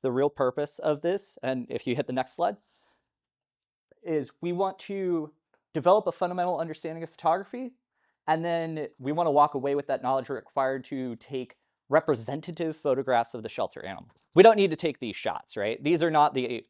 the real purpose of this, and if you hit the next slide, is we want to develop a fundamental understanding of photography, and then we want to walk away with that knowledge required to take representative photographs of the shelter animals. We don't need to take these shots, right? These are not the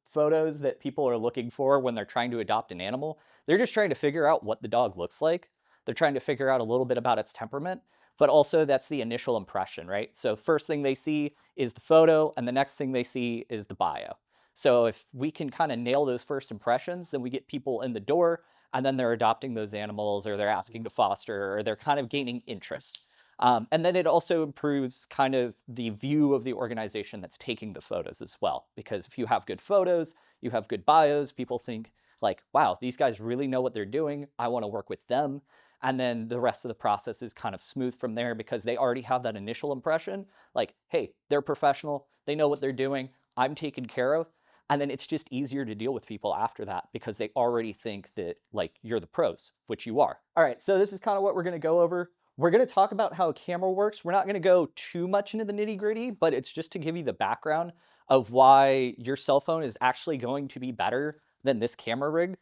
photos that people are looking for when they're trying to adopt an animal. They're just trying to figure out what the dog looks like. They're trying to figure out a little bit about its temperament, but also that's the initial impression, right? So first thing they see is the photo, and the next thing they see is the bio. So if we can kind of nail those first impressions, then we get people in the door, and then they're adopting those animals, or they're asking to foster, or they're kind of gaining interest. And then it also improves kind of the view of the organization that's taking the photos as well. Because if you have good photos, you have good bios, people think like, wow, these guys really know what they're doing. I want to work with them. And then the rest of the process is kind of smooth from there because they already have that initial impression. Like, hey, they're professional. They know what they're doing. I'm taken care of. And then it's just easier to deal with people after that because they already think that like you're the pros, which you are. All right, so this is kind of what we're going to go over. We're going to talk about how a camera works. We're not going to go too much into the nitty gritty, but it's just to give you the background of why your cell phone is actually going to be better than this camera rig,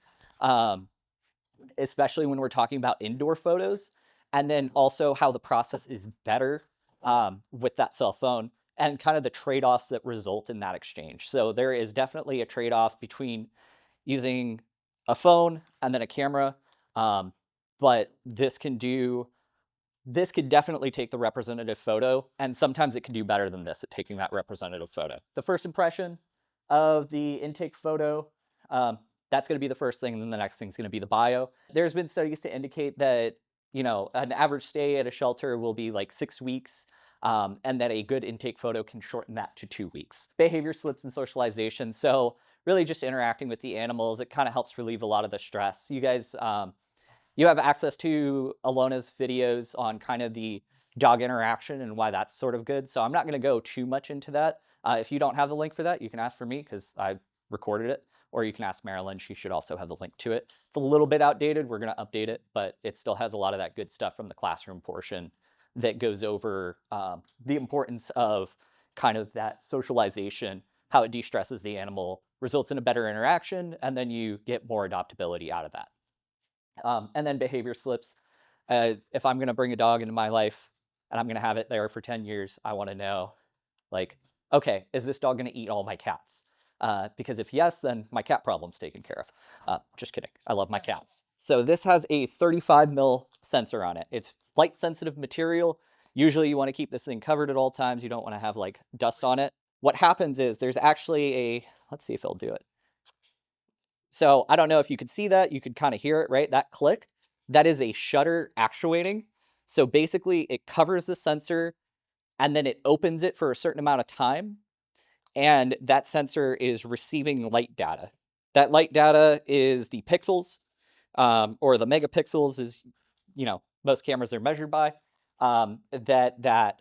especially when we're talking about indoor photos. And then also how the process is better with that cell phone and kind of the trade-offs that result in that exchange. So there is definitely a trade-off between using a phone and then a camera, but this could definitely take the representative photo, and sometimes it can do better than this at taking that representative photo. The first impression of the intake photo, that's going to be the first thing, and then the next thing is going to be the bio. There's been studies to indicate that, you know, an average stay at a shelter will be like 6 weeks, and that a good intake photo can shorten that to 2 weeks. Behavior slips and socialization. So really just interacting with the animals, it kind of helps relieve a lot of the stress. You guys, you have access to Alona's videos on kind of the dog interaction and why that's sort of good. So I'm not going to go too much into that. If you don't have the link for that, you can ask for me because I recorded it, or you can ask Marilyn. She should also have the link to it. It's a little bit outdated. We're going to update it, but it still has a lot of that good stuff from the classroom portion that goes over the importance of kind of that socialization, how it de-stresses the animal, results in a better interaction, and then you get more adoptability out of that. And then behavior slips. If I'm going to bring a dog into my life and I'm going to have it there for 10 years, I want to know, like, okay, is this dog going to eat all my cats? Because if yes, then my cat problem's taken care of. Just kidding. I love my cats. So this has a 35 mil sensor on it. It's light sensitive material. Usually you want to keep this thing covered at all times. You don't want to have like dust on it. What happens is there's actually a, let's see if it'll do it. So I don't know if you could see that. You could kind of hear it, right? That click, that is a shutter actuating. So basically it covers the sensor and then it opens it for a certain amount of time. And that sensor is receiving light data. That light data is the pixels, or the megapixels is, you know, most cameras are measured by, that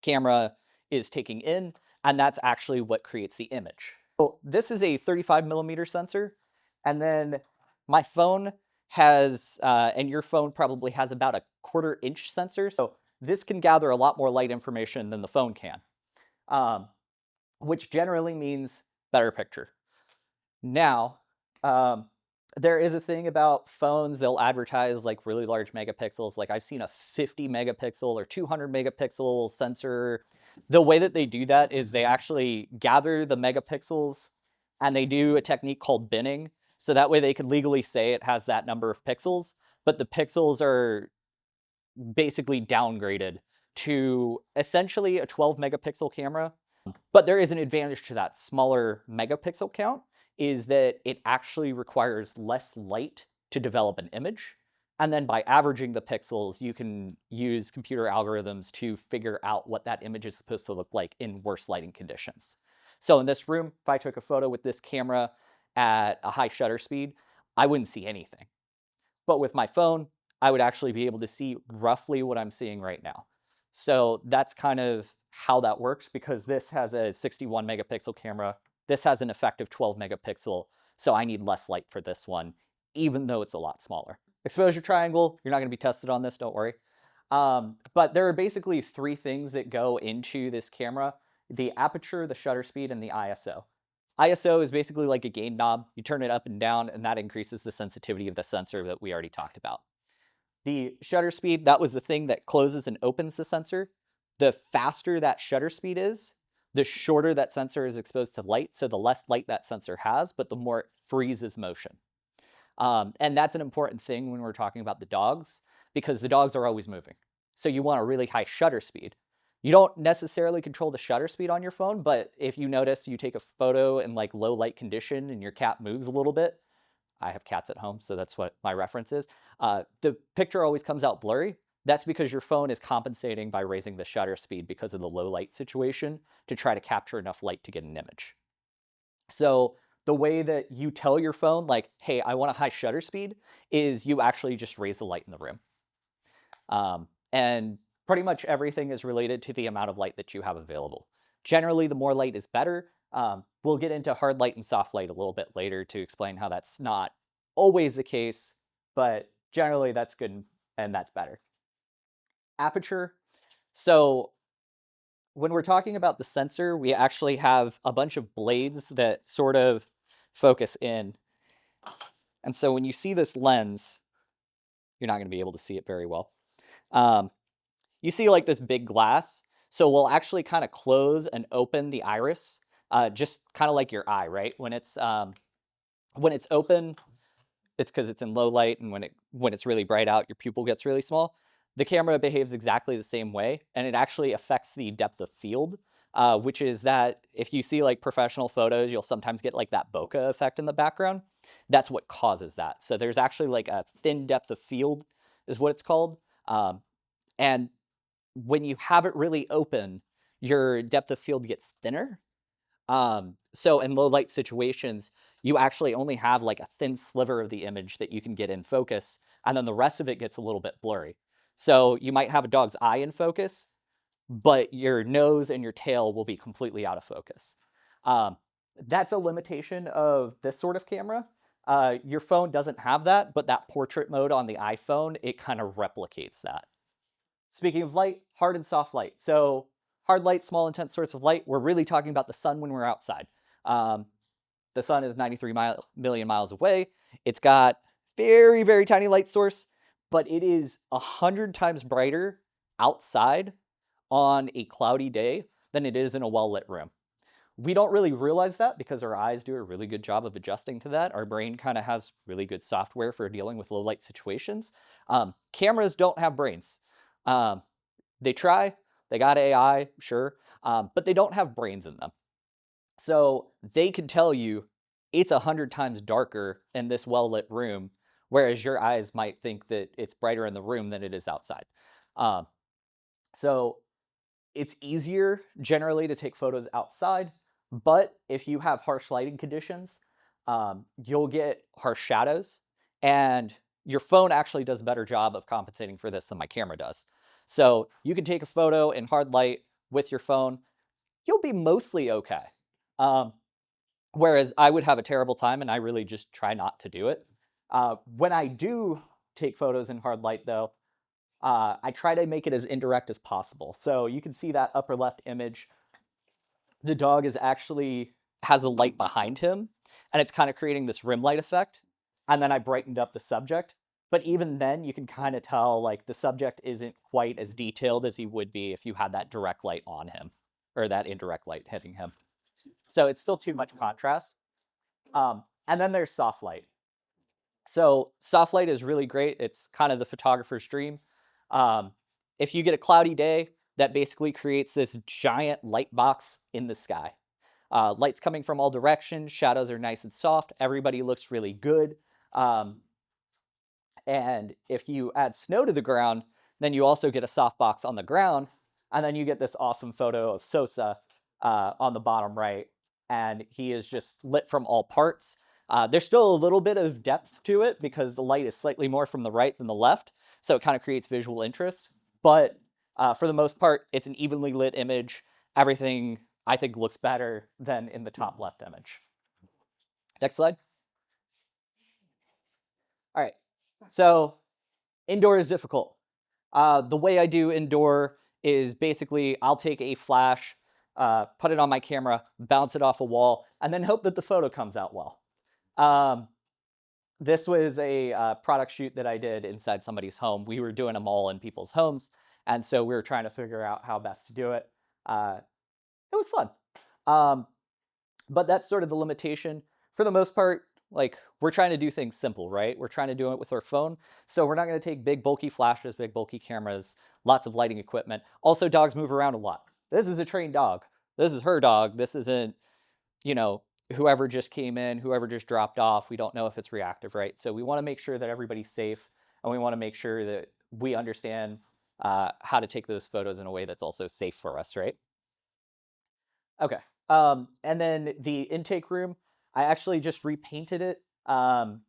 camera is taking in, and that's actually what creates the image. So this is a 35 millimeter sensor, and then my phone has, and your phone probably has about a 1/4 inch sensor. So this can gather a lot more light information than the phone can, which generally means better picture. Now, there is a thing about phones, they'll advertise like really large megapixels. Like I've seen a 50 megapixel or 200 megapixel sensor. The way that they do that is they actually gather the megapixels and they do a technique called binning. So that way they can legally say it has that number of pixels, but the pixels are basically downgraded to essentially a 12 megapixel camera. But there is an advantage to that smaller megapixel count, is that it actually requires less light to develop an image. And then by averaging the pixels, you can use computer algorithms to figure out what that image is supposed to look like in worse lighting conditions. So in this room, if I took a photo with this camera at a high shutter speed, I wouldn't see anything. But with my phone, I would actually be able to see roughly what I'm seeing right now. So that's kind of how that works, because this has a 61 megapixel camera. This has an effective 12 megapixel. So I need less light for this one, even though it's a lot smaller. Exposure triangle, you're not going to be tested on this, don't worry. But there are basically 3 things that go into this camera. the aperture, the shutter speed, and the ISO. ISO is basically like a gain knob. You turn it up and down, and that increases the sensitivity of the sensor that we already talked about. The shutter speed, that was the thing that closes and opens the sensor. The faster that shutter speed is, the shorter that sensor is exposed to light, so the less light that sensor has, but the more it freezes motion. And that's an important thing when we're talking about the dogs, because the dogs are always moving. So you want a really high shutter speed. You don't necessarily control the shutter speed on your phone, but if you notice you take a photo in like low light condition and your cat moves a little bit, I have cats at home, so that's what my reference is. The picture always comes out blurry. That's because your phone is compensating by raising the shutter speed because of the low light situation to try to capture enough light to get an image. So the way that you tell your phone, like, hey, I want a high shutter speed, is you actually just raise the light in the room. And pretty much everything is related to the amount of light that you have available. Generally, the more light is better. We'll get into hard light and soft light a little bit later to explain how that's not always the case, but generally that's good and that's better. Aperture. So when we're talking about the sensor, we actually have a bunch of blades that sort of focus in. And so when you see this lens, you're not going to be able to see it very well. You see like this big glass. So we'll actually kind of close and open the iris, just kind of like your eye, right? When it's open, it's because it's in low light, and when it's really bright out, your pupil gets really small. The camera behaves exactly the same way, and it actually affects the depth of field, which is that if you see like professional photos, you'll sometimes get like that bokeh effect in the background. That's what causes that. So there's actually like a thin depth of field is what it's called. And when you have it really open, your depth of field gets thinner. So in low light situations, you actually only have like a thin sliver of the image that you can get in focus, and then the rest of it gets a little bit blurry. So you might have a dog's eye in focus, but your nose and your tail will be completely out of focus. That's a limitation of this sort of camera. Your phone doesn't have that, but that portrait mode on the iPhone, it kind of replicates that. Speaking of light, hard and soft light. So hard light, small intense source of light, we're really talking about the sun when we're outside. The sun is 93 million miles away. It's got very, very tiny light source, but it is 100 times brighter outside on a cloudy day than it is in a well-lit room. We don't really realize that because our eyes do a really good job of adjusting to that. Our brain kind of has really good software for dealing with low light situations. Cameras don't have brains. They try, they got AI, sure, but they don't have brains in them. So they can tell you it's 100 times darker in this well-lit room, whereas your eyes might think that it's brighter in the room than it is outside. So it's easier generally to take photos outside, but if you have harsh lighting conditions, you'll get harsh shadows, and your phone actually does a better job of compensating for this than my camera does. So you can take a photo in hard light with your phone, you'll be mostly okay. Whereas I would have a terrible time, and I really just try not to do it. When I do take photos in hard light, though, I try to make it as indirect as possible. So you can see that upper left image. The dog is actually has a light behind him, and it's kind of creating this rim light effect. And then I brightened up the subject. But even then, you can kind of tell like the subject isn't quite as detailed as he would be if you had that direct light on him or that indirect light hitting him. So it's still too much contrast. And then there's soft light. So soft light is really great. It's kind of the photographer's dream. If you get a cloudy day, that basically creates this giant light box in the sky. Light's coming from all directions. Shadows are nice and soft. Everybody looks really good. And if you add snow to the ground, then you also get a soft box on the ground. And then you get this awesome photo of Sosa on the bottom right. And he is just lit from all parts. There's still a little bit of depth to it because the light is slightly more from the right than the left. So it kind of creates visual interest. But for the most part, it's an evenly lit image. Everything, I think, looks better than in the top left image. Next slide. All right. So indoor is difficult. The way I do indoor is basically I'll take a flash, put it on my camera, bounce it off a wall, and then hope that the photo comes out well. Um, this was a product shoot that I did inside somebody's home. We were doing them all in people's homes, and so we were trying to figure out how best to do it. Uh, it was fun. Um, but that's sort of the limitation. For the most part, like we're trying to do things simple, right? We're trying to do it with our phone. So we're not going to take big bulky flashes, big bulky cameras, lots of lighting equipment. Also, dogs move around a lot. This is a trained dog. This is her dog. This isn't, you know, whoever just came in, whoever just dropped off. We don't know if it's reactive, right? So we want to make sure that everybody's safe, and we want to make sure that we understand how to take those photos in a way that's also safe for us, right? Okay. And then the intake room, I actually just repainted it. And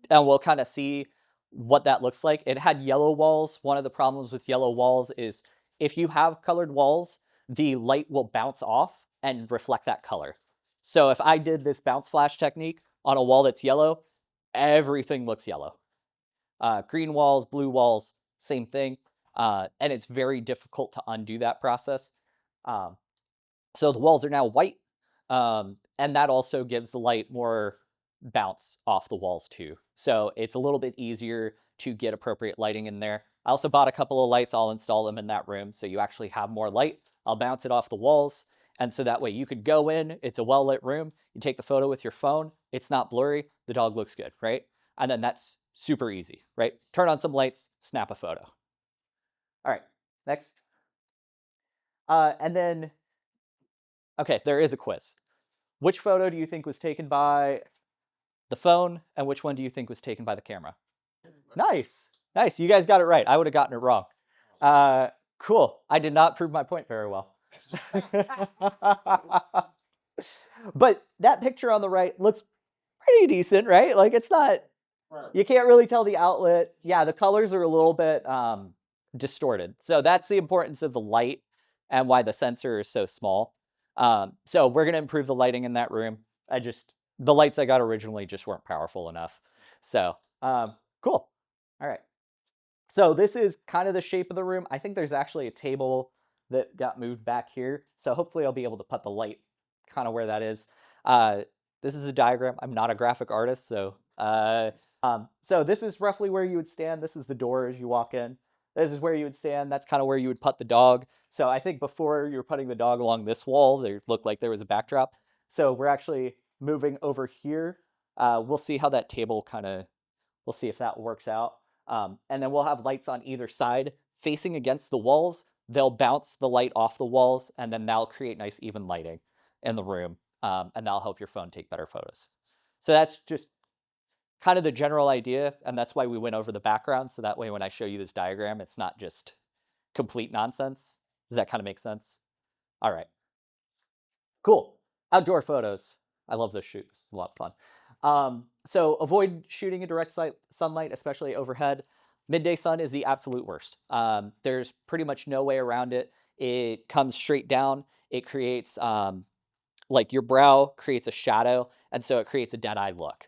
we'll kind of see what that looks like. It had yellow walls. One of the problems with yellow walls is if you have colored walls, the light will bounce off and reflect that color. So if I did this bounce flash technique on a wall that's yellow, everything looks yellow. Green walls, blue walls, same thing. And it's very difficult to undo that process. Um, so the walls are now white, and that also gives the light more bounce off the walls too. So it's a little bit easier to get appropriate lighting in there. I also bought a couple of lights. I'll install them in that room so you actually have more light. I'll bounce it off the walls. And so that way you could go in, it's a well-lit room, you take the photo with your phone, it's not blurry, the dog looks good, right? And then that's super easy, right? Turn on some lights, snap a photo. All right, next. And then, okay, there is a quiz. Which photo do you think was taken by the phone, and which one do you think was taken by the camera? Nice. Nice. You guys got it right. I would have gotten it wrong. Cool. I did not prove my point very well. But that picture on the right looks pretty decent, right? Like it's not, you can't really tell the outlet. Yeah, the colors are a little bit distorted. So that's the importance of the light and why the sensor is so small. So we're going to improve the lighting in that room. The lights I got originally just weren't powerful enough. So cool. All right. So this is kind of the shape of the room. I think there's actually a table that got moved back here. So hopefully I'll be able to put the light kind of where that is. This is a diagram. I'm not a graphic artist, so this is roughly where you would stand. This is the door as you walk in. This is where you would stand. That's kind of where you would put the dog. So I think before you were putting the dog along this wall, there looked like there was a backdrop. So we're actually moving over here. We'll see how that table we'll see if that works out. And then we'll have lights on either side facing against the walls. They'll bounce the light off the walls, and then that'll create nice even lighting in the room. And that'll help your phone take better photos. So that's just kind of the general idea, and that's why we went over the background, so that way when I show you this diagram, it's not just complete nonsense. Does that kind of make sense? All right. Cool. Outdoor photos. I love this shoot. This is a lot of fun. So avoid shooting in direct sunlight, especially overhead. Midday sun is the absolute worst. There's pretty much no way around it. It comes straight down. It creates, like your brow creates a shadow, and so it creates a dead-eye look.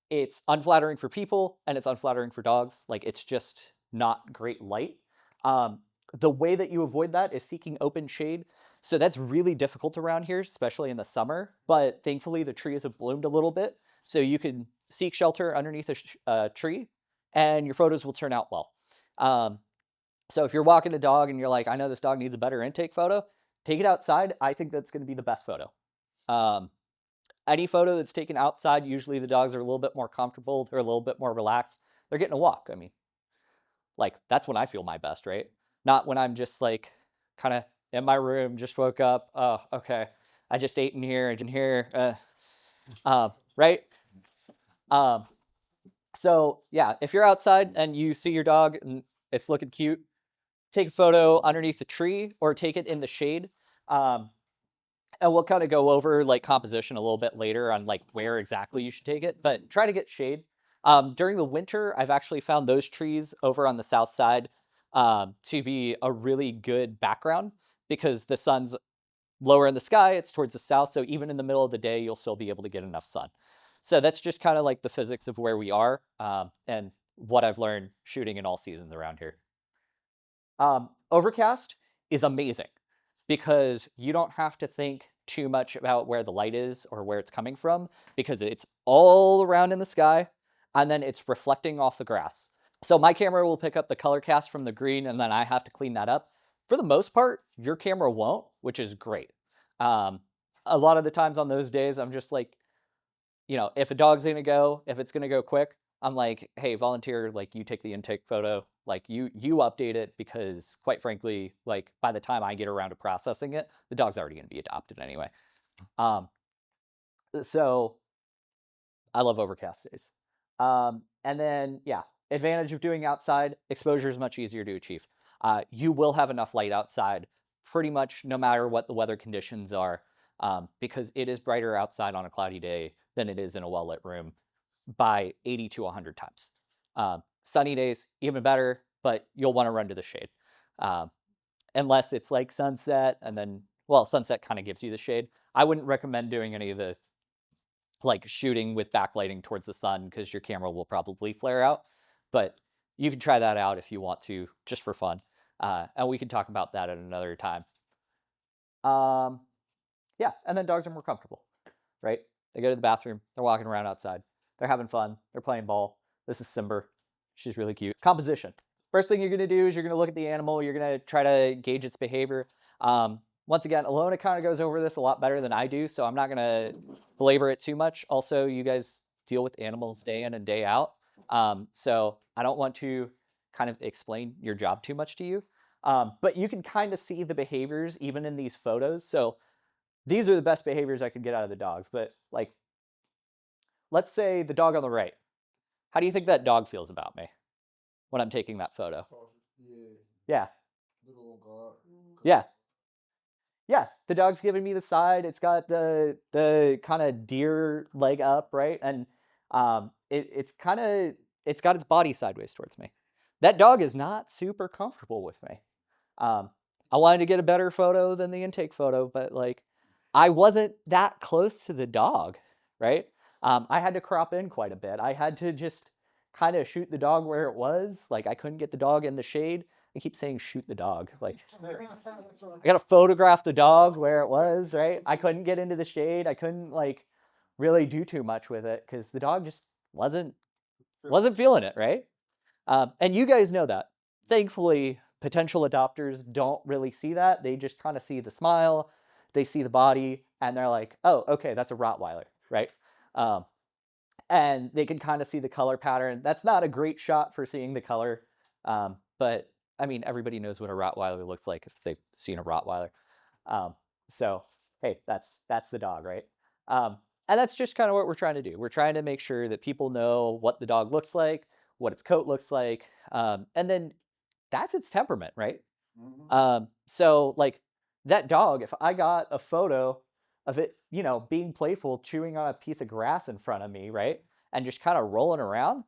It's unflattering for people, and it's unflattering for dogs. Like it's just not great light. The way that you avoid that is seeking open shade. So that's really difficult around here, especially in the summer. But thankfully, the trees have bloomed a little bit. So you can seek shelter underneath a tree, and your photos will turn out well. So if you're walking a dog and you're like, I know this dog needs a better intake photo, take it outside. I think that's going to be the best photo. Any photo that's taken outside, usually the dogs are a little bit more comfortable. They're a little bit more relaxed. They're getting a walk. I mean, like that's when I feel my best, right? Not when I'm just like kind of in my room, just woke up. Oh, okay. I just ate in here, right? So yeah, if you're outside and you see your dog and it's looking cute, take a photo underneath the tree or take it in the shade. And we'll kind of go over like composition a little bit later on like where exactly you should take it, but try to get shade. During the winter, I've actually found those trees over on the south side to be a really good background because the sun's lower in the sky, it's towards the south, so even in the middle of the day, you'll still be able to get enough sun. So that's just kind of like the physics of where we are and what I've learned shooting in all seasons around here. Overcast is amazing. because you don't have to think too much about where the light is or where it's coming from, because it's all around in the sky and then it's reflecting off the grass. So my camera will pick up the color cast from the green, and then I have to clean that up. For the most part, your camera won't, which is great. A lot of the times on those days, I'm just like, if a dog's gonna go, if it's gonna go quick, I'm like, hey, volunteer, like you take the intake photo, like you update it, because quite frankly, like by the time I get around to processing it, the dog's already gonna be adopted anyway. Um, so I love overcast days. And then, yeah, advantage of doing outside, exposure is much easier to achieve. You will have enough light outside pretty much no matter what the weather conditions are, because it is brighter outside on a cloudy day than it is in a well-lit room by 80 to 100 times. Sunny days, even better, but you'll want to run to the shade. Unless it's like sunset, and then, well, sunset kind of gives you the shade. I wouldn't recommend doing any of the like shooting with backlighting towards the sun, because your camera will probably flare out. But you can try that out if you want to, just for fun. And we can talk about that at another time. Yeah, and then dogs are more comfortable, right? They go to the bathroom, they're walking around outside, they're having fun, they're playing ball. This is Simber. She's really cute. Composition. First thing you're going to do is you're going to look at the animal, you're going to try to gauge its behavior. Once again, Alona kind of goes over this a lot better than I do, so I'm not going to belabor it too much. Also, you guys deal with animals day in and day out, so I don't want to kind of explain your job too much to you. But you can kind of see the behaviors even in these photos. So these are the best behaviors I could get out of the dogs. But like, let's say the dog on the right. How do you think that dog feels about me when I'm taking that photo? Yeah. Yeah. Yeah, the dog's giving me the side. It's got the kind of deer leg up, right? And it's got its body sideways towards me. That dog is not super comfortable with me. I wanted to get a better photo than the intake photo, but like I wasn't that close to the dog, right? I had to crop in quite a bit. I had to just kind of shoot the dog where it was. Like I couldn't get the dog in the shade. I keep saying shoot the dog. Like I gotta photograph the dog where it was, right? I couldn't get into the shade. I couldn't like really do too much with it because the dog just wasn't feeling it, right? And you guys know that. Thankfully, potential adopters don't really see that. They just kind of see the smile, they see the body, and they're like, oh, okay, that's a Rottweiler, right? And they can kind of see the color pattern. That's not a great shot for seeing the color, but I mean, everybody knows what a Rottweiler looks like if they've seen a Rottweiler. So, hey, that's the dog, right? And that's just kind of what we're trying to do. We're trying to make sure that people know what the dog looks like, what its coat looks like, and then that's its temperament, right? So, like that dog, if I got a photo of it, being playful, chewing on a piece of grass in front of me, right, and just kind of rolling around,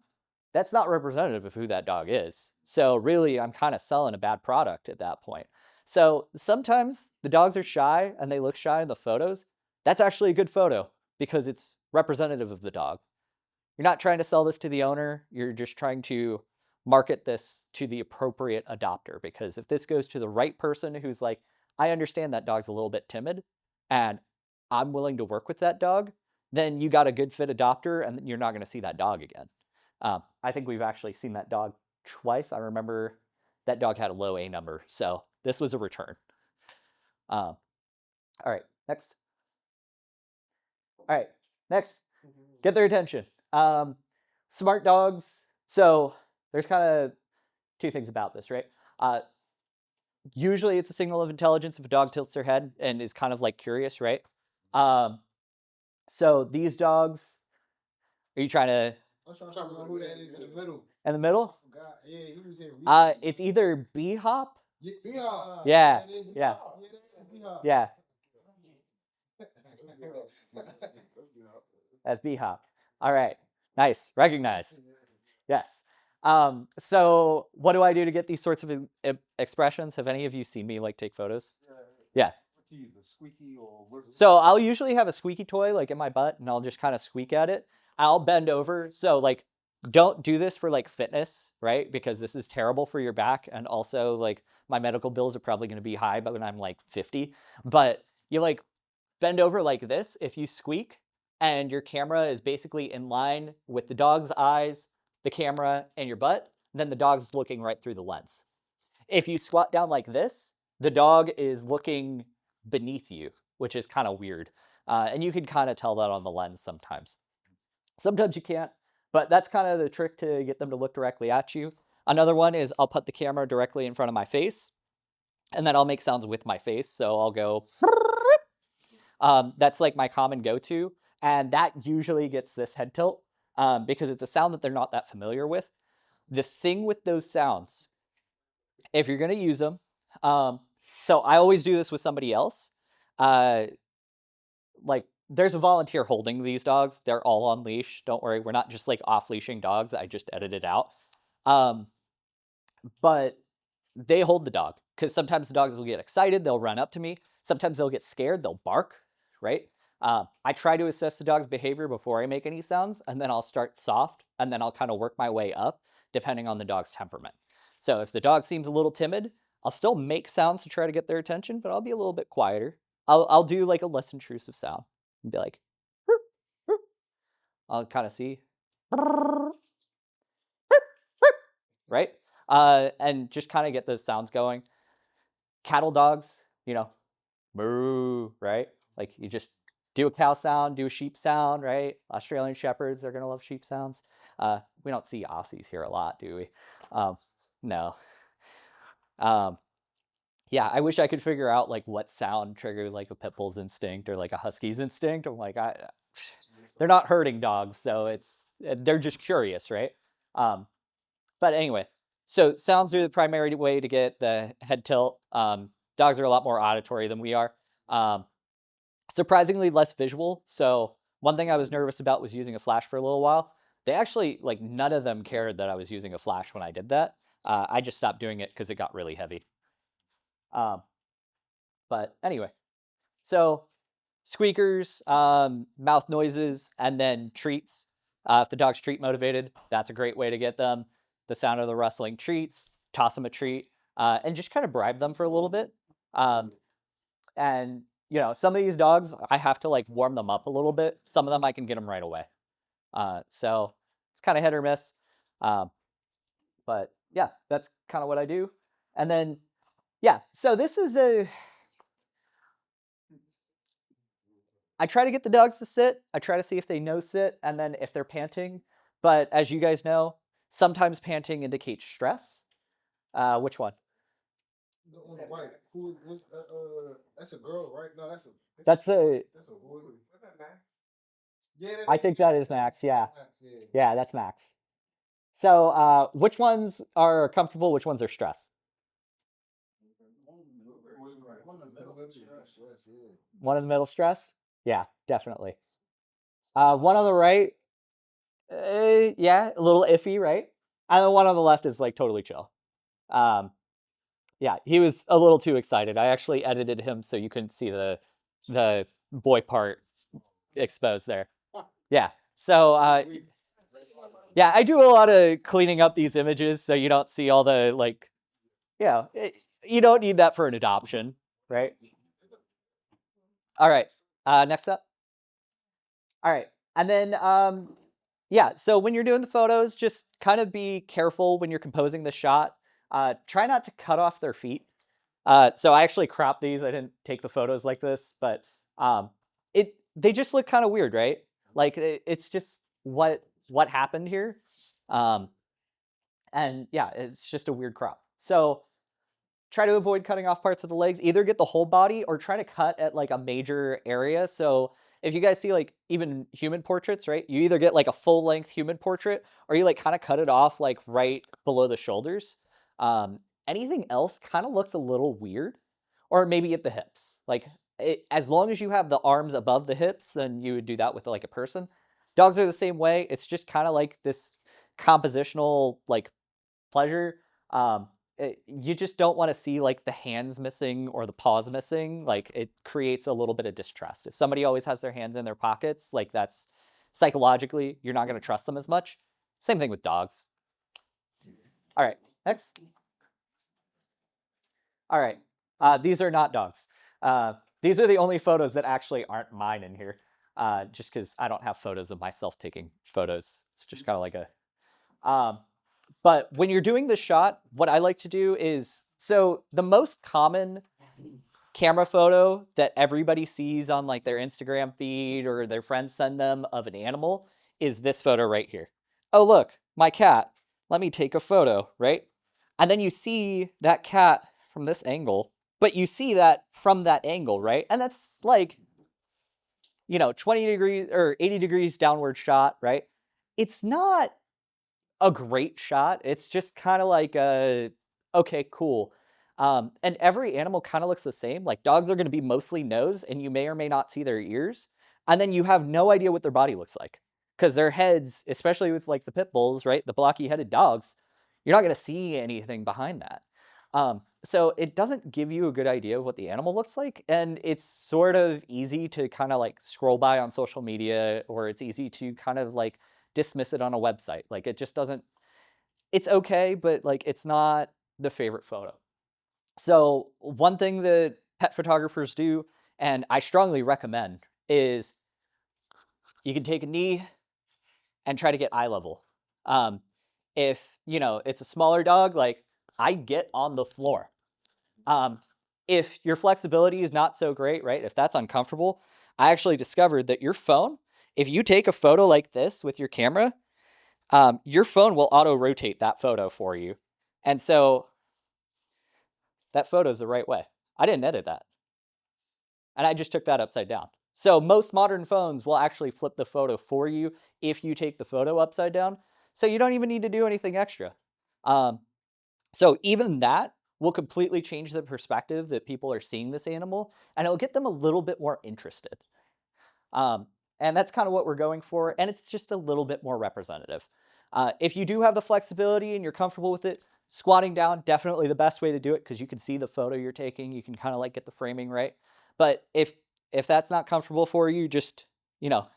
that's not representative of who that dog is. So really, I'm kind of selling a bad product at that point. So sometimes the dogs are shy and they look shy in the photos. That's actually a good photo because it's representative of the dog. You're not trying to sell this to the owner. You're just trying to market this to the appropriate adopter, because if this goes to the right person who's like, I understand that dog's a little bit timid and I'm willing to work with that dog, then you got a good fit adopter and you're not going to see that dog again. I think we've actually seen that dog twice. I remember that dog had a low A number, so this was a return. All right, next. All right, next. Get their attention. Smart dogs. So there's kind of two things about this, right? Usually it's a signal of intelligence if a dog tilts their head and is kind of like curious, right? So these dogs, are you trying to? I'm trying to remember who that is in the middle. In the middle? I forgot. Yeah, he was here. It's either B-Hop. Yeah, B-Hop. Yeah, That is yeah, B-Hop. Yeah, that is B-Hop. yeah. That's B-Hop. All right, nice, recognized. Yes. So what do I do to get these sorts of expressions? Have any of you seen me like take photos? Yeah. Squeaky or So I'll usually have a squeaky toy like in my butt, and I'll just kind of squeak at it. I'll bend over. So like Don't do this for like fitness, right? Because this is terrible for your back. And also, like, my medical bills are probably going to be high, but when I'm like 50. But you like bend over like this. If you squeak and your camera is basically in line with the dog's eyes, the camera, and your butt, then the dog's looking right through the lens. If you squat down like this, the dog is looking beneath you, which is kind of weird. And you can kind of tell that on the lens sometimes. Sometimes you can't, but that's kind of the trick to get them to look directly at you. Another one is I'll put the camera directly in front of my face, and then I'll make sounds with my face. So I'll go, that's like my common go-to, and that usually gets this head tilt because it's a sound that they're not that familiar with. The thing with those sounds, if you're going to use them, so I always do this with somebody else. Uh, like there's a volunteer holding these dogs. They're all on leash. Don't worry, we're not just like off leashing dogs. I just edited out. Um, but they hold the dog because sometimes the dogs will get excited. They'll run up to me. Sometimes they'll get scared. They'll bark. Right. I try to assess the dog's behavior before I make any sounds, and then I'll start soft, and then I'll kind of work my way up depending on the dog's temperament. So if the dog seems a little timid, I'll still make sounds to try to get their attention, but I'll be a little bit quieter. I'll do like a less intrusive sound and be like, I'll kind of see, right? And just kind of get those sounds going. Cattle dogs, moo, right? Like you just do a cow sound, do a sheep sound, right? Australian Shepherds, they're gonna love sheep sounds. We don't see Aussies here a lot, do we? No. Um, yeah, I wish I could figure out like what sound triggered like a pit bull's instinct or like a husky's instinct. I'm like, they're not herding dogs, so they're just curious, right? Um, but anyway, so sounds are the primary way to get the head tilt. Dogs are a lot more auditory than we are. Surprisingly less visual. So one thing I was nervous about was using a flash for a little while. They actually, like, none of them cared that I was using a flash when I did that. I just stopped doing it because it got really heavy. But anyway, so squeakers, mouth noises, and then treats. If the dog's treat motivated, that's a great way to get them. The sound of the rustling treats, toss them a treat, and just kind of bribe them for a little bit. And some of these dogs, I have to like warm them up a little bit. Some of them I can get them right away. So it's kind of hit or miss. But yeah, that's kind of what I do. And then, yeah, so I try to get the dogs to sit. I try to see if they no sit, and then if they're panting. But as you guys know, sometimes panting indicates stress. Which one? The on the right. Who was that's a girl, right? No, That's that's a boy. Yeah, I think that is Max. Yeah, Max, yeah. yeah, that's Max. So which ones are comfortable? Which ones are stress? One in the middle stress? Yeah, definitely. One on the right, yeah, a little iffy, right? And the one on the left is like totally chill. Yeah, he was a little too excited. I actually edited him so you couldn't see the boy part exposed there. Yeah. So yeah, I do a lot of cleaning up these images so you don't see all the like, you don't need that for an adoption, right? All right. Next up. All right. And then yeah, so when you're doing the photos, just kind of be careful when you're composing the shot. Try not to cut off their feet. So I actually cropped these. I didn't take the photos like this, but they just look kind of weird, right? Like it's just what happened here. And yeah, it's just a weird crop. So try to avoid cutting off parts of the legs. Either get the whole body or try to cut at like a major area. So if you guys see like even human portraits, right? You either get like a full length human portrait or you like kind of cut it off like right below the shoulders. Anything else kind of looks a little weird, or maybe at the hips. Like as long as you have the arms above the hips, then you would do that with like a person. Dogs are the same way. It's just kind of like this compositional like pleasure. You just don't want to see like the hands missing or the paws missing. Like it creates a little bit of distrust. If somebody always has their hands in their pockets, like that's psychologically, you're not going to trust them as much. Same thing with dogs. All right, next. All right, these are not dogs. These are the only photos that actually aren't mine in here, just because I don't have photos of myself taking photos. It's just kind of like a. Um, but when you're doing the shot, what I like to do is, so the most common camera photo that everybody sees on like their Instagram feed or their friends send them of an animal is this photo right here. Oh, look, my cat. Let me take a photo, right? And then you see that cat from this angle, but you see that from that angle, right? And that's like, 20 degrees or 80 degrees downward shot, right? It's not a great shot. It's just kind of like a okay, cool. And every animal kind of looks the same. Like dogs are going to be mostly nose, and you may or may not see their ears, and then you have no idea what their body looks like because their heads, especially with like the pit bulls, right, the blocky-headed dogs, you're not going to see anything behind that. So it doesn't give you a good idea of what the animal looks like, and it's sort of easy to kind of like scroll by on social media, or it's easy to kind of like dismiss it on a website. Like it just doesn't, it's okay, but like it's not the favorite photo. So one thing that pet photographers do, and I strongly recommend, is you can take a knee and try to get eye level. Um, if it's a smaller dog, like I get on the floor. Um, if your flexibility is not so great, right? If that's uncomfortable, I actually discovered that your phone, if you take a photo like this with your camera, your phone will auto rotate that photo for you. And so that photo is the right way. I didn't edit that. And I just took that upside down. So most modern phones will actually flip the photo for you if you take the photo upside down. So you don't even need to do anything extra. Um, so even that will completely change the perspective that people are seeing this animal, and it'll get them a little bit more interested. Um, and that's kind of what we're going for. And it's just a little bit more representative. If you do have the flexibility and you're comfortable with it, squatting down, definitely the best way to do it because you can see the photo you're taking. You can kind of like get the framing right. But if that's not comfortable for you, just, you know,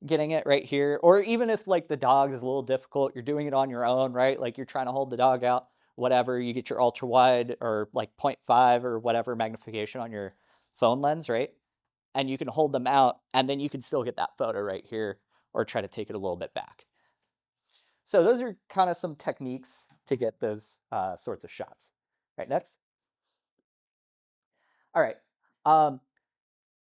getting it right here. Or even if like the dog is a little difficult, you're doing it on your own, right? Like you're trying to hold the dog out, whatever, you get your ultra wide or like 0.5 or whatever magnification on your phone lens, right? And you can hold them out, and then you can still get that photo right here or try to take it a little bit back. So those are kind of some techniques to get those sorts of shots. Right, next. All right. Um,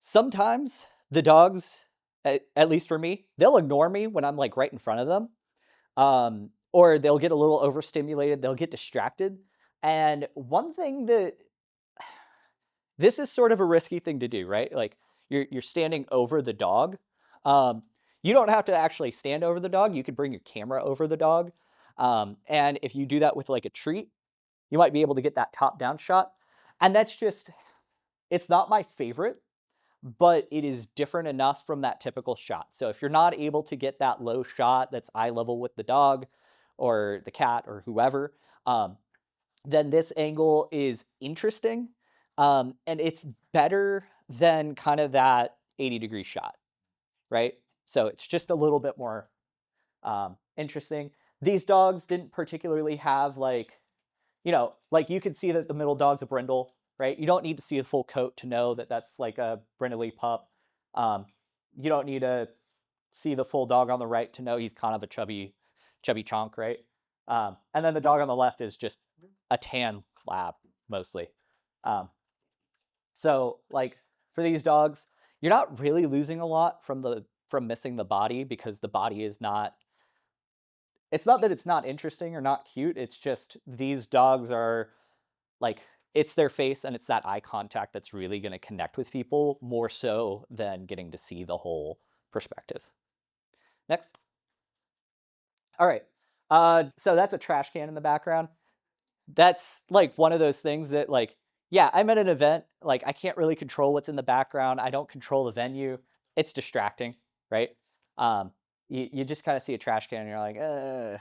Sometimes the dogs, at least for me, they'll ignore me when I'm like right in front of them. Or they'll get a little overstimulated, they'll get distracted. And one thing that this is sort of a risky thing to do, right? Like you're standing over the dog. Um, you don't have to actually stand over the dog. You could bring your camera over the dog. And if you do that with like a treat, you might be able to get that top down shot. And that's just, it's not my favorite, but it is different enough from that typical shot. So if you're not able to get that low shot that's eye level with the dog or the cat or whoever, um, then this angle is interesting. And it's better than kind of that 80-degree shot, right? So it's just a little bit more interesting. These dogs didn't particularly have like, like you can see that the middle dog's a brindle, right? You don't need to see the full coat to know that that's like a brindley pup. Um, you don't need to see the full dog on the right to know he's kind of a chubby chonk, right? And then the dog on the left is just a tan lab mostly. Um, so like for these dogs, you're not really losing a lot from missing the body because the body is not. It's not that it's not interesting or not cute. It's just these dogs are like it's their face and it's that eye contact that's really going to connect with people more so than getting to see the whole perspective. Next. All right. So that's a trash can in the background. That's like one of those things that like, yeah, I'm at an event, like I can't really control what's in the background. I don't control the venue. It's distracting, right? Um, you just kind of see a trash can and you're like,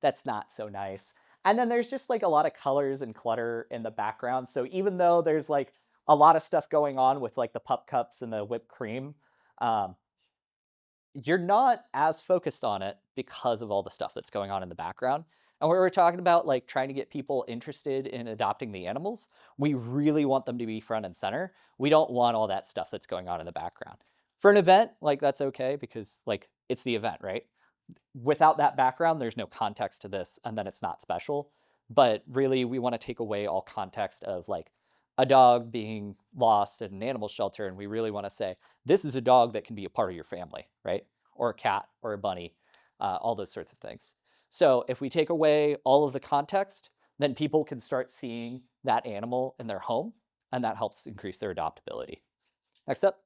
that's not so nice. And then there's just like a lot of colors and clutter in the background. So even though there's like a lot of stuff going on with like the pup cups and the whipped cream, um, you're not as focused on it because of all the stuff that's going on in the background. And we were talking about like trying to get people interested in adopting the animals. We really want them to be front and center. We don't want all that stuff that's going on in the background. For an event, like that's okay because like it's the event, right? Without that background, there's no context to this, and then it's not special. But really, we want to take away all context of like a dog being lost at an animal shelter, and we really want to say this is a dog that can be a part of your family, right? Or a cat or a bunny, all those sorts of things. So if we take away all of the context, then people can start seeing that animal in their home, and that helps increase their adoptability. Next up.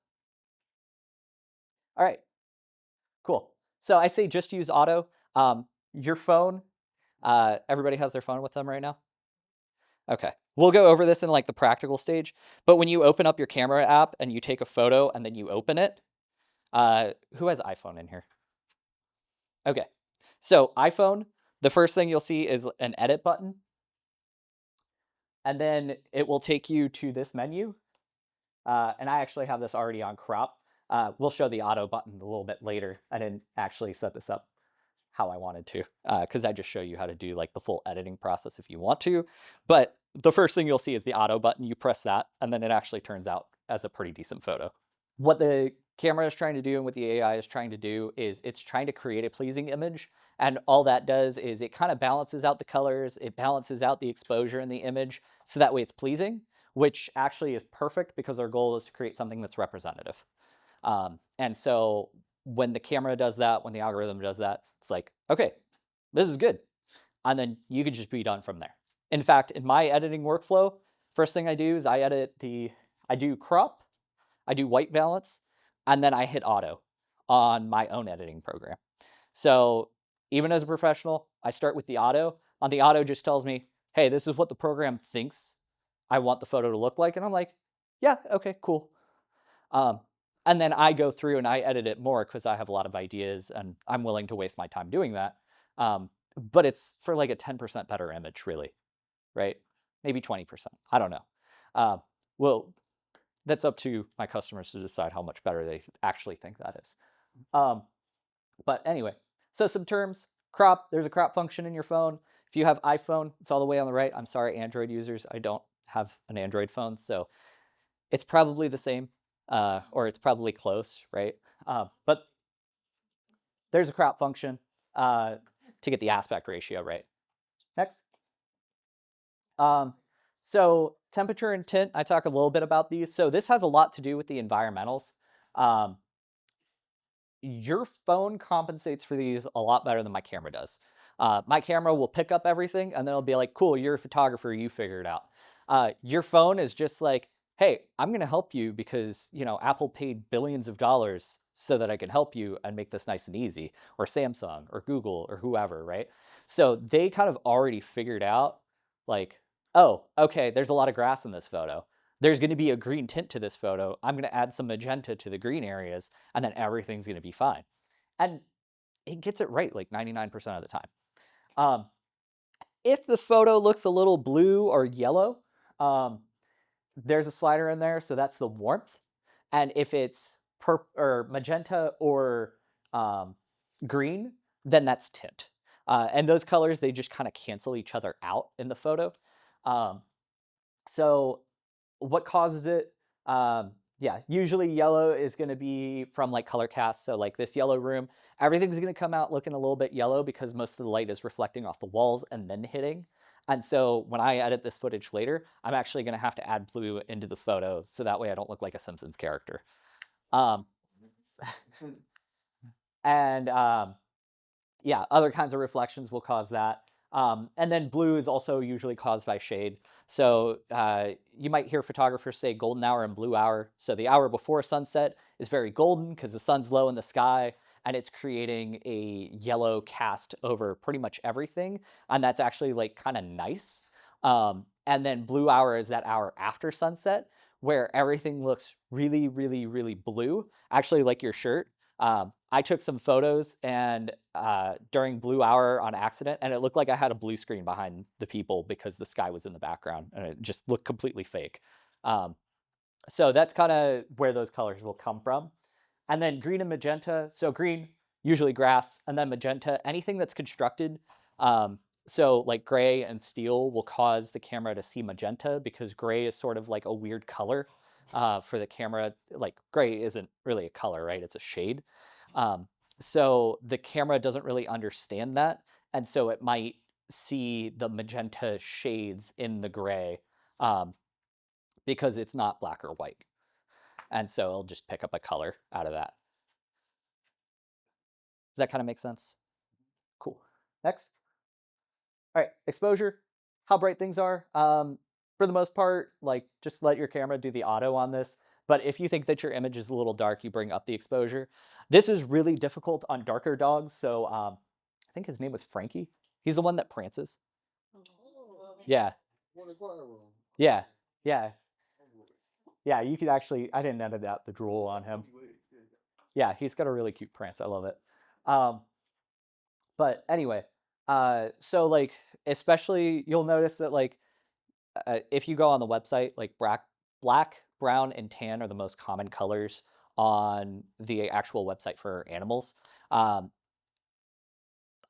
All right, cool. So I say just use auto. Your phone, everybody has their phone with them right now? Okay. We'll go over this in like the practical stage, but when you open up your camera app and you take a photo and then you open it, who has iPhone in here? Okay. So iPhone, the first thing you'll see is an edit button, and then it will take you to this menu. And I actually have this already on crop. We'll show the auto button a little bit later. I didn't actually set this up how I wanted to, because I just show you how to do like the full editing process if you want to. But the first thing you'll see is the auto button. You press that, and then it actually turns out as a pretty decent photo. What the camera is trying to do and what the AI is trying to do is it's trying to create a pleasing image. And all that does is it kind of balances out the colors, it balances out the exposure in the image, so that way it's pleasing, which actually is perfect because our goal is to create something that's representative. And so when the camera does that, when the algorithm does that, it's like, okay, this is good. And then you could just be done from there. In fact, in my editing workflow, first thing I do is I do crop, I do white balance, and then I hit auto on my own editing program. So even as a professional, I start with the auto. On the auto just tells me, hey, this is what the program thinks I want the photo to look like. And I'm like, yeah, okay, cool. Um, and then I go through and I edit it more because I have a lot of ideas and I'm willing to waste my time doing that. But it's for like a 10% better image, really, right? Maybe 20%. I don't know. Uh, well, that's up to my customers to decide how much better they actually think that is. Um, but anyway, so some terms. Crop, there's a crop function in your phone. If you have iPhone, it's all the way on the right. I'm sorry, Android users. I don't have an Android phone, so it's probably the same, or it's probably close, right? But there's a crop function to get the aspect ratio right. Next. Um, so temperature and tint, I talk a little bit about these. So this has a lot to do with the environmentals. Um, your phone compensates for these a lot better than my camera does. My camera will pick up everything and then it'll be like, cool, you're a photographer, you figure it out. Your phone is just like, hey, I'm going to help you because, you know, Apple paid billions of dollars so that I can help you and make this nice and easy, or Samsung or Google or whoever, right? So they kind of already figured out like, oh, okay, there's a lot of grass in this photo. There's going to be a green tint to this photo. I'm going to add some magenta to the green areas, and then everything's going to be fine. And it gets it right like 99% of the time. Um, if the photo looks a little blue or yellow, um, there's a slider in there, so that's the warmth. And if it's or magenta or um, green, then that's tint. And those colors, they just kind of cancel each other out in the photo. Um, so what causes it? Yeah, usually yellow is going to be from like color cast. So like this yellow room, everything's going to come out looking a little bit yellow because most of the light is reflecting off the walls and then hitting. And so when I edit this footage later, I'm actually going to have to add blue into the photo so that way I don't look like a Simpsons character. Um, and yeah, other kinds of reflections will cause that. And then blue is also usually caused by shade. So you might hear photographers say golden hour and blue hour. So the hour before sunset is very golden because the sun's low in the sky and it's creating a yellow cast over pretty much everything. And that's actually like kind of nice. And then blue hour is that hour after sunset where everything looks really, really, really blue, actually like your shirt. I took some photos and during blue hour on accident, and it looked like I had a blue screen behind the people because the sky was in the background, and it just looked completely fake. Um, so that's kind of where those colors will come from. And then green and magenta. So green, usually grass, and then magenta, anything that's constructed. Um, so like gray and steel will cause the camera to see magenta because gray is sort of like a weird color for the camera. Like gray isn't really a color, right? It's a shade. Um, so the camera doesn't really understand that. And so it might see the magenta shades in the gray um, because it's not black or white. And so it'll just pick up a color out of that. Does that kind of make sense? Cool. Next. All right, exposure, how bright things are. For the most part, like just let your camera do the auto on this. But if you think that your image is a little dark, you bring up the exposure. This is really difficult on darker dogs. So I think his name was Frankie. He's the one that prances. Oh, Yeah, one in quiet room. yeah, yeah, yeah. You could actually, I didn't edit out the drool on him. Yeah, he's got a really cute prance. I love it. Um, but anyway, so like, especially you'll notice that like if you go on the website, like black, brown, and tan are the most common colors on the actual website for animals. Um,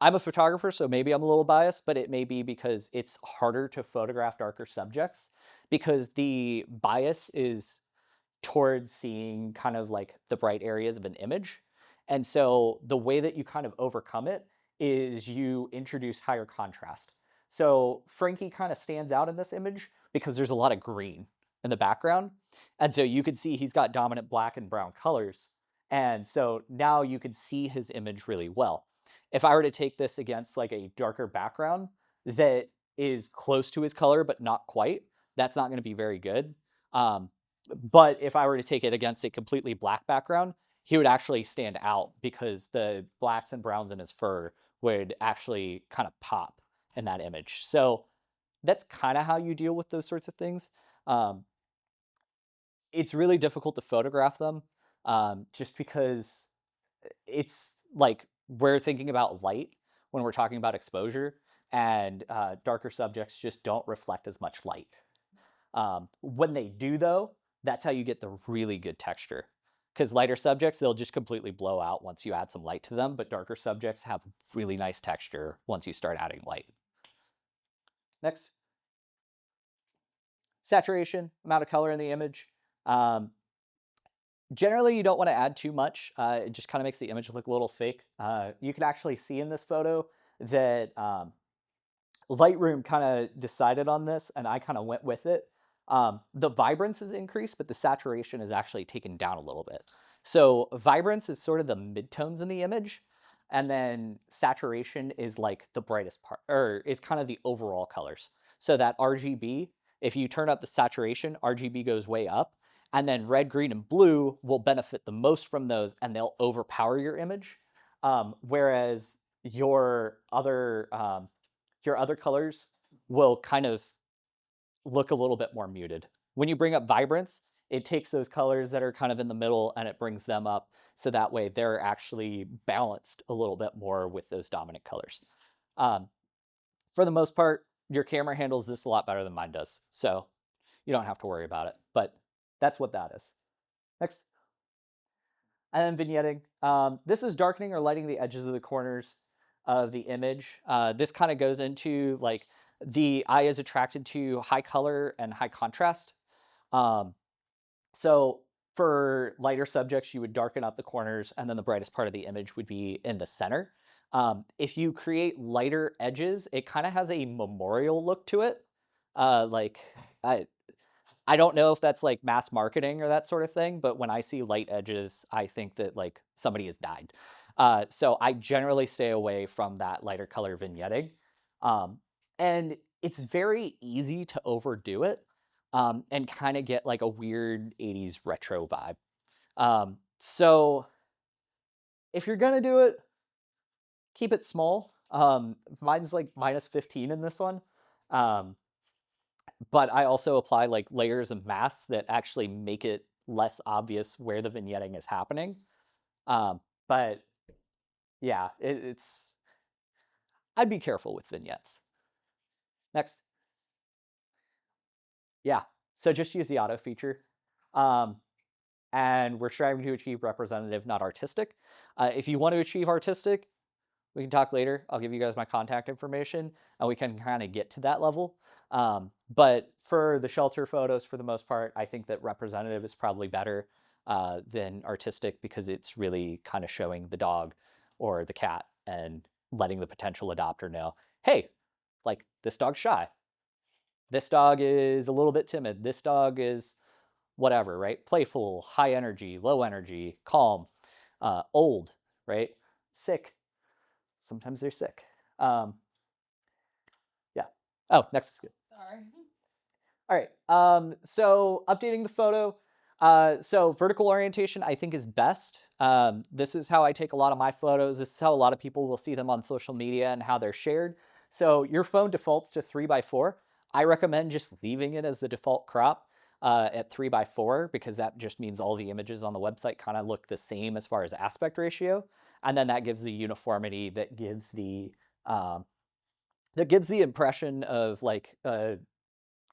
I'm a photographer, so maybe I'm a little biased, but it may be because it's harder to photograph darker subjects because the bias is towards seeing kind of like the bright areas of an image. And so the way that you kind of overcome it is you introduce higher contrast. So Frankie kind of stands out in this image because there's a lot of green in the background. And so you could see he's got dominant black and brown colors. And so now you can see his image really well. If I were to take this against like a darker background that is close to his color but not quite, that's not going to be very good. Um, but if I were to take it against a completely black background, he would actually stand out because the blacks and browns in his fur would actually kind of pop in that image. So that's kind of how you deal with those sorts of things. Um, it's really difficult to photograph them just because it's like we're thinking about light when we're talking about exposure, and darker subjects just don't reflect as much light. When they do, though, that's how you get the really good texture. Because lighter subjects, they'll just completely blow out once you add some light to them, but darker subjects have really nice texture once you start adding light. Next, saturation, amount of color in the image. Um, Generally, you don't want to add too much. It just kind of makes the image look a little fake. You can actually see in this photo that Lightroom kind of decided on this, and I kind of went with it. The vibrance is increased, but the saturation is actually taken down a little bit. So vibrance is sort of the midtones in the image, and then saturation is like the brightest part, or is kind of the overall colors. So that RGB, if you turn up the saturation, RGB goes way up, and then red, green, and blue will benefit the most from those, and they'll overpower your image. Whereas your other colors will kind of look a little bit more muted. When you bring up vibrance, it takes those colors that are kind of in the middle and it brings them up so that way they're actually balanced a little bit more with those dominant colors. Um, for the most part, your camera handles this a lot better than mine does, so you don't have to worry about it. But that's what that is. Next. And then vignetting. This is darkening or lighting the edges of the corners of the image. This kind of goes into like the eye is attracted to high color and high contrast. Um, so for lighter subjects, you would darken up the corners, and then the brightest part of the image would be in the center. If you create lighter edges, it kind of has a memorial look to it. Like I, I don't know if that's like mass marketing or that sort of thing, but when I see light edges, I think that like somebody has died. So I generally stay away from that lighter color vignetting. Um, and it's very easy to overdo it and kind of get like a weird 80s retro vibe. So if you're going to do it, keep it small. Mine's like minus 15 in this one. Um, but I also apply like layers of masks that actually make it less obvious where the vignetting is happening. But yeah, it's I'd be careful with vignettes. Next, yeah. So just use the auto feature. Um, and we're striving to achieve representative, not artistic. If you want to achieve artistic, we can talk later. I'll give you guys my contact information and we can kind of get to that level. But for the shelter photos, for the most part, I think that representative is probably better than artistic because it's really kind of showing the dog or the cat and letting the potential adopter know, hey, like this dog's shy. This dog is a little bit timid. This dog is whatever, right? Playful, high energy, calm, old, right? Sick. Sometimes they're sick. Um, yeah. Oh, next is good. Sorry. All right. So updating the photo. So vertical orientation, I think, is best. This is how I take a lot of my photos. This is how a lot of people will see them on social media and how they're shared. So your phone defaults to 3:4. I recommend just leaving it as the default crop at 3:4 because that just means all the images on the website kind of look the same as far as aspect ratio, and then that gives the uniformity um, that gives the impression of like kind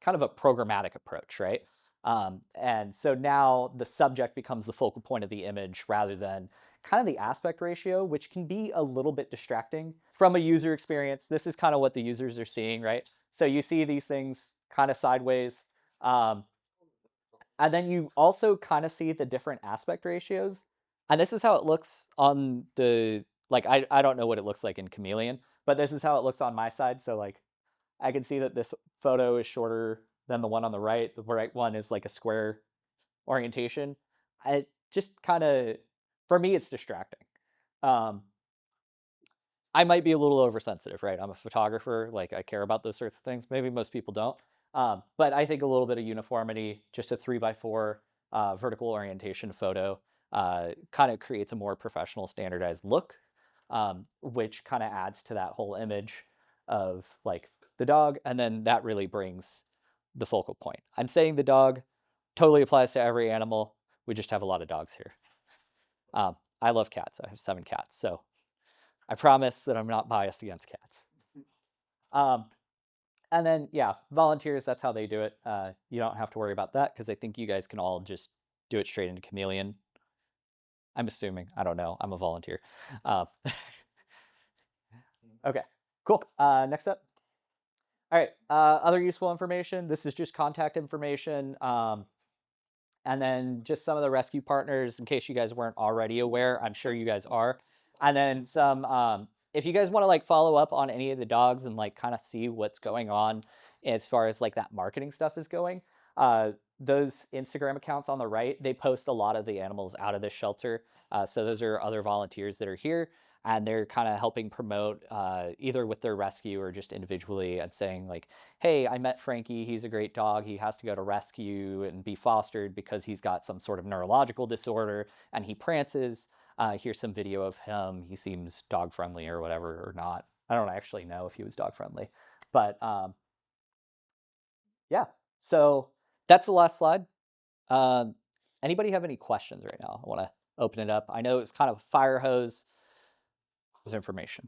of a programmatic approach, right? And so now the subject becomes the focal point of the image rather than kind of the aspect ratio, which can be a little bit distracting from a user experience. This is kind of what the users are seeing, right? So you see these things kind of sideways. Um, and then you also kind of see the different aspect ratios. And this is how it looks on the, like, I don't know what it looks like in Chameleon, but this is how it looks on my side. So like I can see that this photo is shorter than the one on the right. The right one is like a square orientation. I just kind of, for me, it's distracting. Um, I might be a little oversensitive, right? I'm a photographer. Like I care about those sorts of things. Maybe most people don't. But I think a little bit of uniformity, just a 3:4 vertical orientation photo, kind of creates a more professional, standardized look, which kind of adds to that whole image of like the dog, and then that really brings the focal point. I'm saying the dog totally applies to every animal. We just have a lot of dogs here. I love cats. I have 7 cats, so I promise that I'm not biased against cats. Um, and then, yeah, volunteers, that's how they do it. You don't have to worry about that because I think you guys can all just do it straight into Chameleon. I'm assuming. I don't know. I'm a volunteer. Uh, okay, cool. Next up. All right, other useful information. This is just contact information. And then just some of the rescue partners, in case you guys weren't already aware. I'm sure you guys are. And then some, if you guys want to like follow up on any of the dogs and like kind of see what's going on as far as like that marketing stuff is going, those Instagram accounts on the right, they post a lot of the animals out of this shelter. So those are other volunteers that are here and they're kind of helping promote either with their rescue or just individually and saying like, hey, I met Frankie, he's a great dog, he has to go to rescue and be fostered because he's got some sort of neurological disorder and he prances. Here's some video of him, he seems dog friendly or whatever, or not. I don't actually know if he was dog friendly, but yeah, so that's the last slide. um, Anybody have any questions right now? I want to open it up. I know it's kind of a fire hose of information.